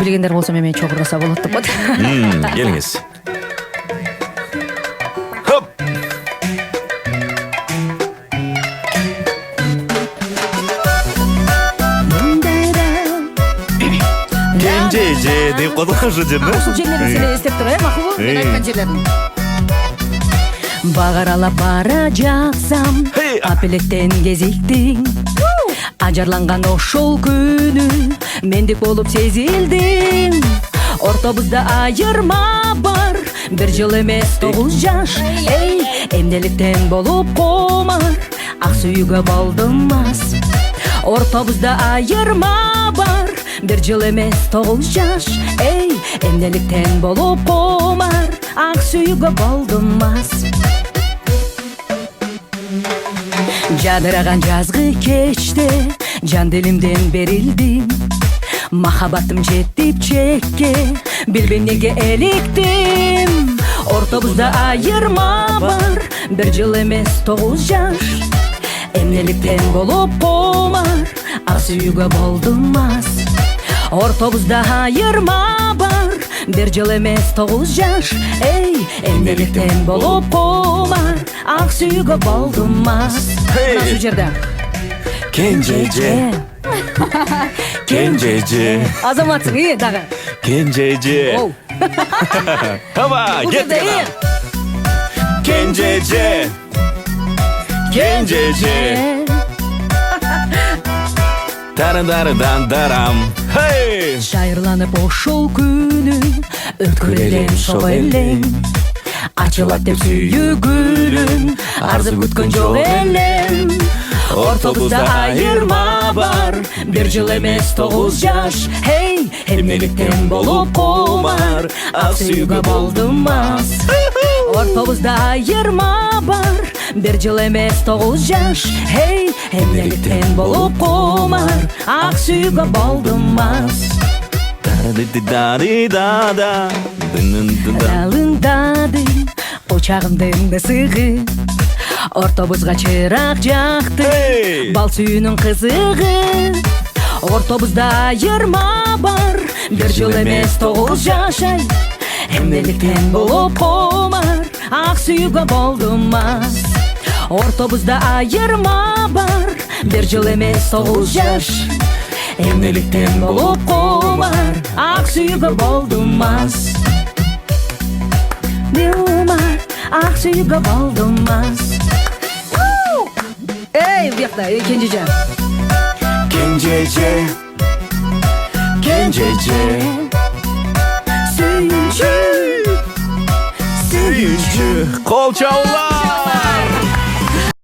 Bilgендер болсо мен чогурдаса болот деп коет. Келиңиz. Хоп. Кенже деп коет ошол жерде. Ушул жерлерин силер эстеп туруп, макулбу? Мен айткан жерлерин. Багаралап бара жатсам, апелектен кезиктиң. Ажарланган ошол күнү мендик болуп сезилдиң. Ортобузда айырма бар, бир жыл эмес 9 жаш. Эй, эмнеликтен болуп комар, ак сүйүүгө болдум мас. Ортобузда айырма бар, бир жыл эмес 9 жаш. Эй, эмнеликтен болуп комар, ак сүйүүгө болдум мас. Жадыраган жазгы кечте жан дилимден берилдим. Махаббатым жетип чекке, билбей неге эликтим. Ортобузда айырма бар, бир жыл эмес 9 жаш. Эмнеликтен болуп комар, ак сүйүүгө болдум мас. Ортобузда айырма бар, бир жыл эмес 9 жаш. Эй, эмнеликтен болуп комар, ак сүйүүгө болдум мас. Мына ушул жерде Кенжеже. Кенжеже. азаматсың, дагы. Кенжеже. Оу. Хаба, кеттик. Кенжеже. Кенжеже. Дарам. Hey! Шайырланып ошол күнү өткөрөлөм шол элем. Ачылат деп сүйүгүлүм, арзып күткөн жок элем. Ортобузда айырма бар, бир жыл эмес 9 жаш. Hey, эмнеликтен болуп комар, ак сүйүүгө болдум мас. Ортобузда айырма бар, бир жыл эмес 9 жаш. Hey, эмнеликтен болуп комар, ак сүйүүгө болдум мас. Далыңдады очагымдын ысыгы, ортобузга чырак жакты, бал сүйүүнүн кызыгы. Ортобузда айырма бар, бир жыл эмес 9 жаш. Эмнеликтен болуп комар, ак сүйүүгө болдум мас. Ортобузда айырма бар, бир жыл эмес 9 жаш. Эмнеликтен болуп комар, ак сүйүүгө болдум мас. Дилмар, ак сүйүүгө болдум мас. Эй, бuyakta, Кенжеже. Кенжеже. Кенжеже. Сүйүүчү. Кол чабуулар.